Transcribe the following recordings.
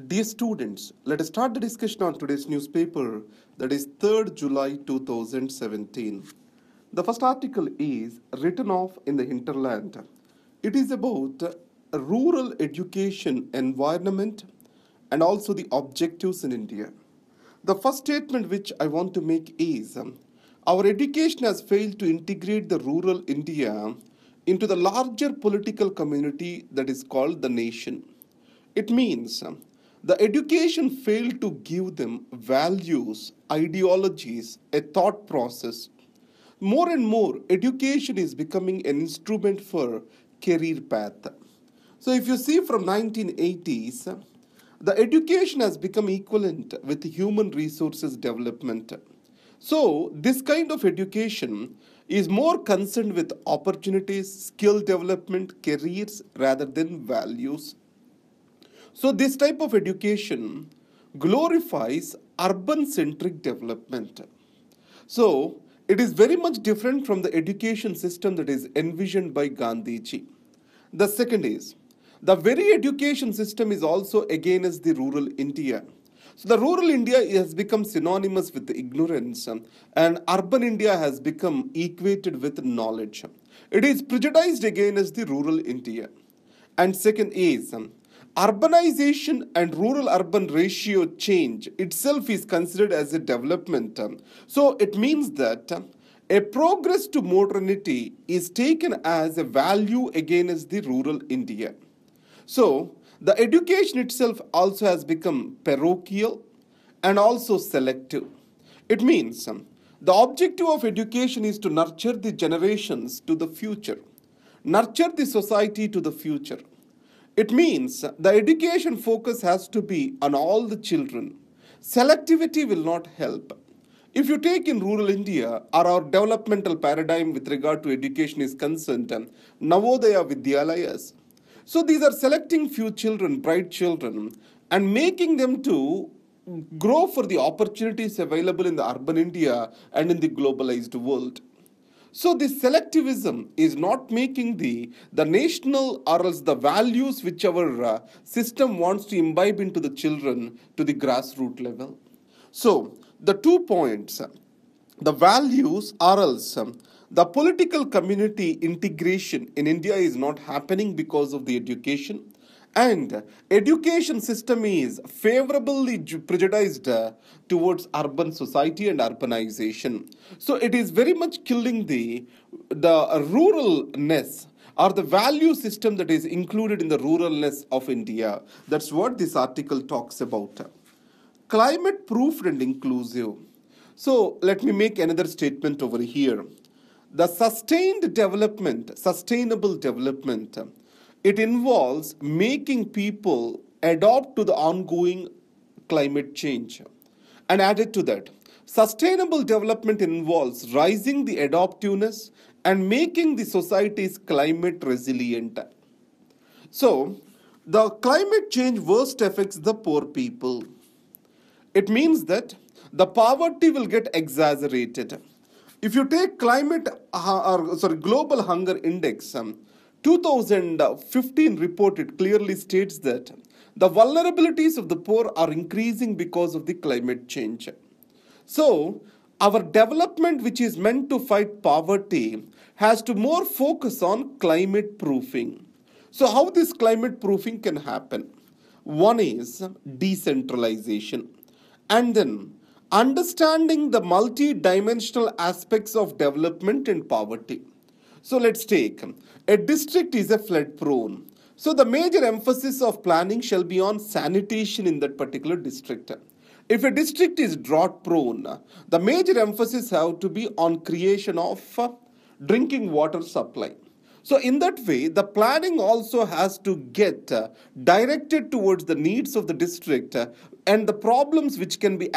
Dear students, let us start the discussion on today's newspaper, that is 3rd July 2017. The first article is written off in the hinterland. It is about rural education environment and also the objectives in India. The first statement which I want to make is our education has failed to integrate the rural India into the larger political community that is called the nation. It means the education failed to give them values, ideologies, a thought process. More and more, education is becoming an instrument for career path. So if you see from 1980s, the education has become equivalent with human resources development. So this kind of education is more concerned with opportunities, skill development, careers rather than values. So this type of education glorifies urban-centric development. So it is very much different from the education system that is envisioned by Gandhiji. The second is, the very education system is also against the rural India. So the rural India has become synonymous with ignorance and urban India has become equated with knowledge. It is prejudiced against the rural India. And second is, urbanization and rural-urban ratio change itself is considered as a development. So it means that a progress to modernity is taken as a value against the rural India. So the education itself also has become parochial and also selective. It means the objective of education is to nurture the generations to the future, nurture the society to the future. It means the education focus has to be on all the children. Selectivity will not help. If you take in rural India, our developmental paradigm with regard to education is concerned, Navodaya Vidyalayas. So these are selecting few children, bright children, and making them to grow for the opportunities available in the urban India and in the globalized world. So this selectivism is not making the national or else the values which our system wants to imbibe into the children to the grassroots level. So the 2 points, the values or else the political community integration in India is not happening because of the education. And education system is favorably prejudiced towards urban society and urbanization. So it is very much killing the ruralness or the value system that is included in the ruralness of India. That's what this article talks about. Climate proofed and inclusive. So let me make another statement over here. The sustainable development, it involves making people adapt to the ongoing climate change. And added to that, sustainable development involves raising the adaptiveness and making the societies climate resilient. So, the climate change worst affects the poor people. It means that the poverty will get exaggerated. If you take global hunger index, 2015 report, it clearly states that the vulnerabilities of the poor are increasing because of the climate change. So, our development which is meant to fight poverty has to more focus on climate proofing. So, how this climate proofing can happen? One is decentralization, and then understanding the multi-dimensional aspects of development and poverty. So let's take, a district is a flood prone. So the major emphasis of planning shall be on sanitation in that particular district. If a district is drought prone, the major emphasis have to be on creation of drinking water supply. So in that way, the planning also has to get directed towards the needs of the district and the problems which can be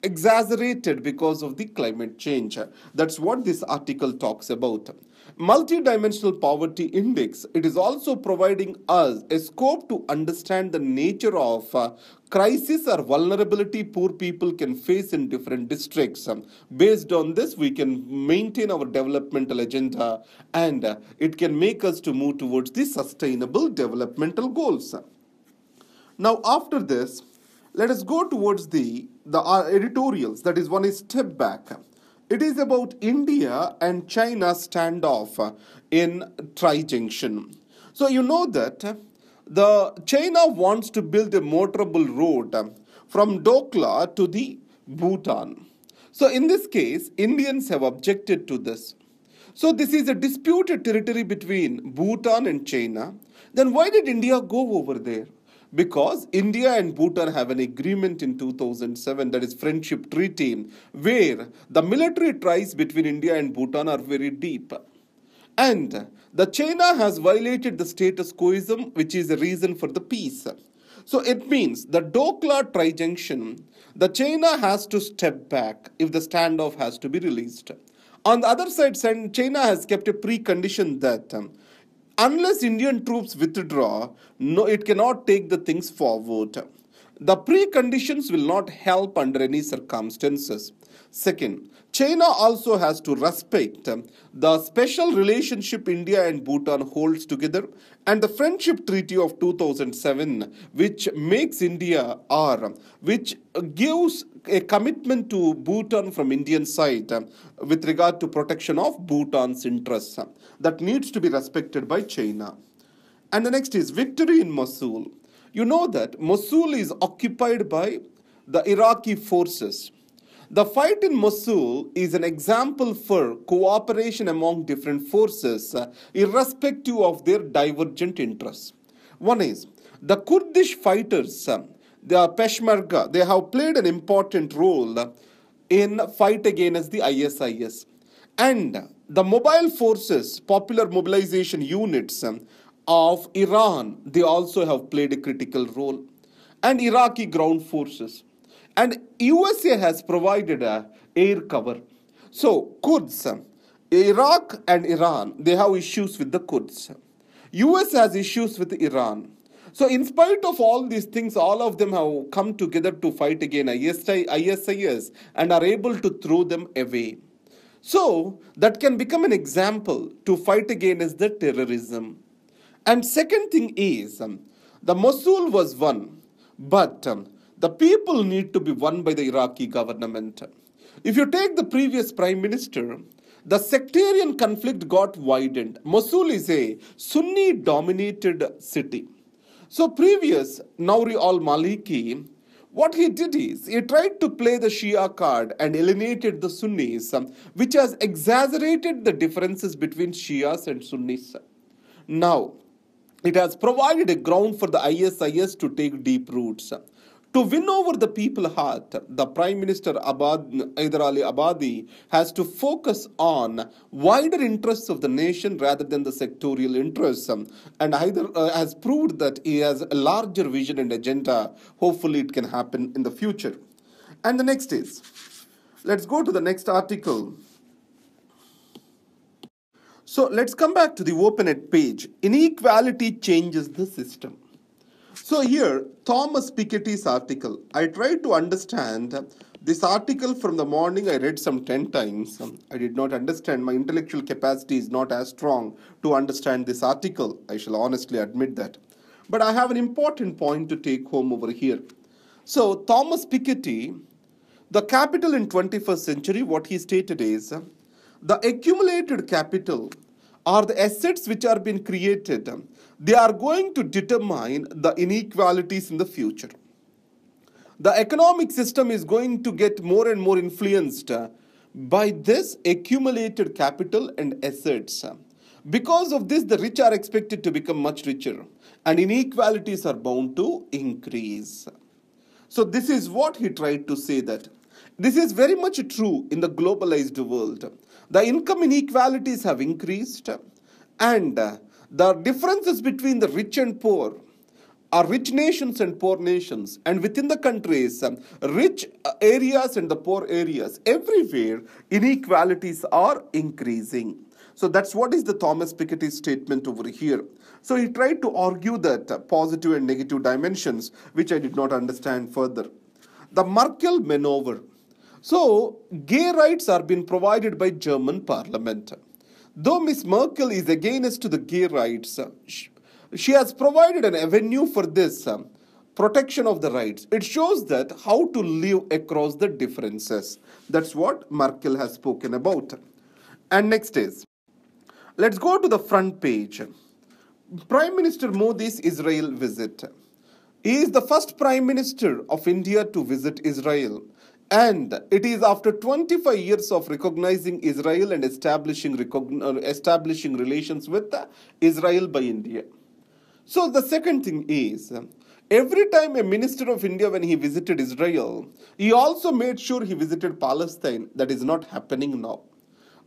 exaggerated because of the climate change. That's what this article talks about. Multidimensional poverty index, it is also providing us a scope to understand the nature of crisis or vulnerability poor people can face in different districts. Based on this, we can maintain our developmental agenda and it can make us to move towards the sustainable developmental goals. Now, after this, let us go towards the editorials. That is, one is step back. It is about India and China standoff in Tri-Junction. So you know that the China wants to build a motorable road from Dokla to the Bhutan. So in this case, Indians have objected to this. So this is a disputed territory between Bhutan and China. Then why did India go over there? Because India and Bhutan have an agreement in 2007, that is Friendship Treaty, where the military ties between India and Bhutan are very deep. And the China has violated the status quoism, which is a reason for the peace. So it means the Dokla Tri-Junction, the China has to step back if the standoff has to be released. On the other side, China has kept a precondition that unless Indian troops withdraw, no, it cannot take the things forward. The preconditions will not help under any circumstances. Second, China also has to respect the special relationship India and Bhutan holds together and the Friendship Treaty of 2007, which makes India or which gives a commitment to Bhutan from Indian side with regard to protection of Bhutan's interests that needs to be respected by China. And the next is victory in Mosul. You know that Mosul is occupied by the Iraqi forces. The fight in Mosul is an example for cooperation among different forces, irrespective of their divergent interests. One is the Kurdish fighters, the Peshmerga, they have played an important role in fight against the ISIS. And the mobile forces, popular mobilization units of Iran, they also have played a critical role. And Iraqi ground forces. And USA has provided air cover. So Kurds, Iraq and Iran, they have issues with the Kurds. US has issues with Iran. So in spite of all these things, all of them have come together to fight against ISIS and are able to throw them away. So that can become an example to fight against the terrorism. And second thing is, the Mosul was won, but the people need to be won by the Iraqi government. If you take the previous prime minister, the sectarian conflict got widened. Mosul is a Sunni-dominated city. So previous Nouri al-Maliki, what he did is, he tried to play the Shia card and alienated the Sunnis, which has exaggerated the differences between Shias and Sunnis. Now, it has provided a ground for the ISIS to take deep roots. To win over the people's heart, the Prime Minister Hyder Ali Abadi has to focus on wider interests of the nation rather than the sectorial interests. And Hyder has proved that he has a larger vision and agenda. Hopefully it can happen in the future. And the next is, let's go to the next article. So let's come back to the OpenEd page. Inequality changes the system. So here, Thomas Piketty's article. I tried to understand this article from the morning. I read some 10 times. I did not understand. My intellectual capacity is not as strong to understand this article. I shall honestly admit that. But I have an important point to take home over here. So Thomas Piketty, the capital in 21st century, what he stated is, the accumulated capital or the assets which are being created, they are going to determine the inequalities in the future. The economic system is going to get more and more influenced by this accumulated capital and assets. Because of this, the rich are expected to become much richer and inequalities are bound to increase. So this is what he tried to say, that this is very much true in the globalized world. The income inequalities have increased and the differences between the rich and poor are rich nations and poor nations, and within the countries, rich areas and the poor areas, everywhere inequalities are increasing. So that's what is the Thomas Piketty statement over here. So he tried to argue that positive and negative dimensions, which I did not understand further. The Merkel maneuver. So gay rights are being provided by German parliament. Though Miss Merkel is against to the gay rights, she has provided an avenue for this protection of the rights. It shows that how to live across the differences. That's what Merkel has spoken about. And next is, let's go to the front page. Prime Minister Modi's Israel visit. He is the first Prime Minister of India to visit Israel. And it is after 25 years of recognizing Israel and establishing relations with Israel by India. So the second thing is, every time a minister of India, when he visited Israel, he also made sure he visited Palestine. That is not happening now.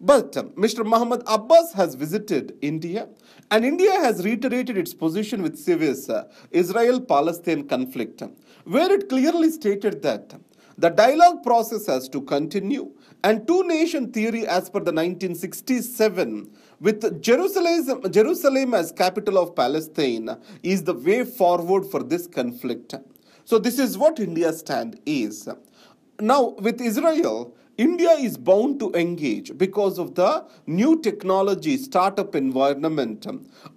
But Mr. Muhammad Abbas has visited India, and India has reiterated its position with serious Israel-Palestine conflict, where it clearly stated that the dialogue process has to continue, and two-nation theory as per the 1967, with Jerusalem as capital of Palestine, is the way forward for this conflict. So this is what India's stand is. Now, with Israel, India is bound to engage because of the new technology, startup environment.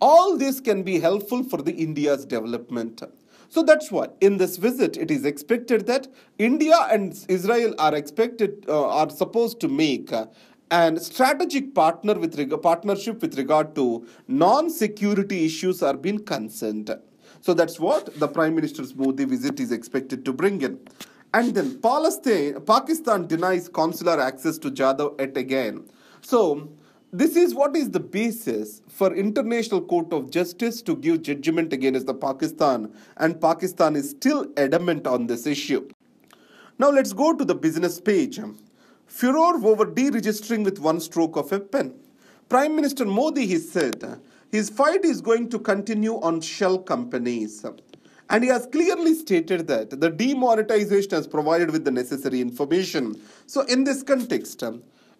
All this can be helpful for the India's development. So that's why in this visit, it is expected that India and Israel are supposed to make and strategic partnership with regard to non-security issues are being concerned. So that's what the Prime Minister's Modi visit is expected to bring in. And then Pakistan denies consular access to Jadhav yet again. So this is what is the basis for International Court of Justice to give judgment against the Pakistan, and Pakistan is still adamant on this issue. Now let's go to the business page. Furor over deregistering with one stroke of a pen. Prime Minister Modi, he said, his fight is going to continue on shell companies. And he has clearly stated that the demonetization has provided with the necessary information. So in this context,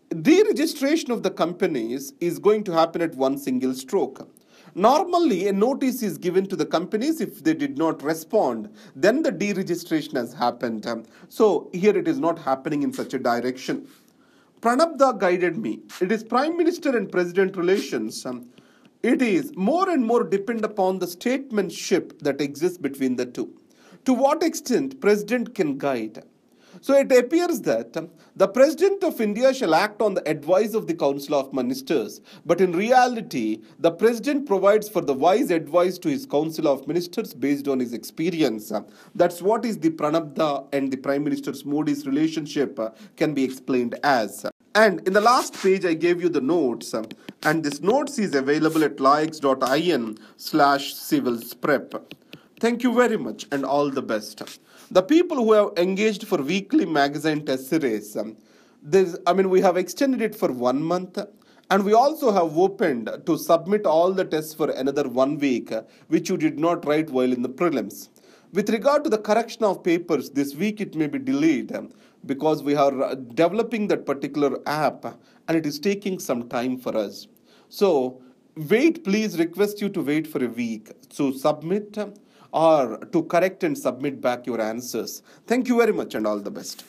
deregistration of the companies is going to happen at one single stroke. Normally, a notice is given to the companies. If they did not respond, then the deregistration has happened. So here it is not happening in such a direction. Pranabda guided me. It is Prime Minister and President relations. It is more and more depend upon the statesmanship that exists between the two. To what extent President can guide? So it appears that the President of India shall act on the advice of the Council of Ministers, but in reality, the President provides for the wise advice to his Council of Ministers based on his experience. That's what is the Pranabda and the Prime Minister's Modi's relationship can be explained as. And in the last page, I gave you the notes, and this notes is available at laix.in/civilsprep. Thank you very much and all the best. The people who have engaged for weekly magazine test series, we have extended it for 1 month, and we also have opened to submit all the tests for another 1 week, which you did not write while in the prelims. With regard to the correction of papers, this week it may be delayed because we are developing that particular app and it is taking some time for us. So please request you to wait for a week to submit or to correct and submit back your answers. Thank you very much and all the best.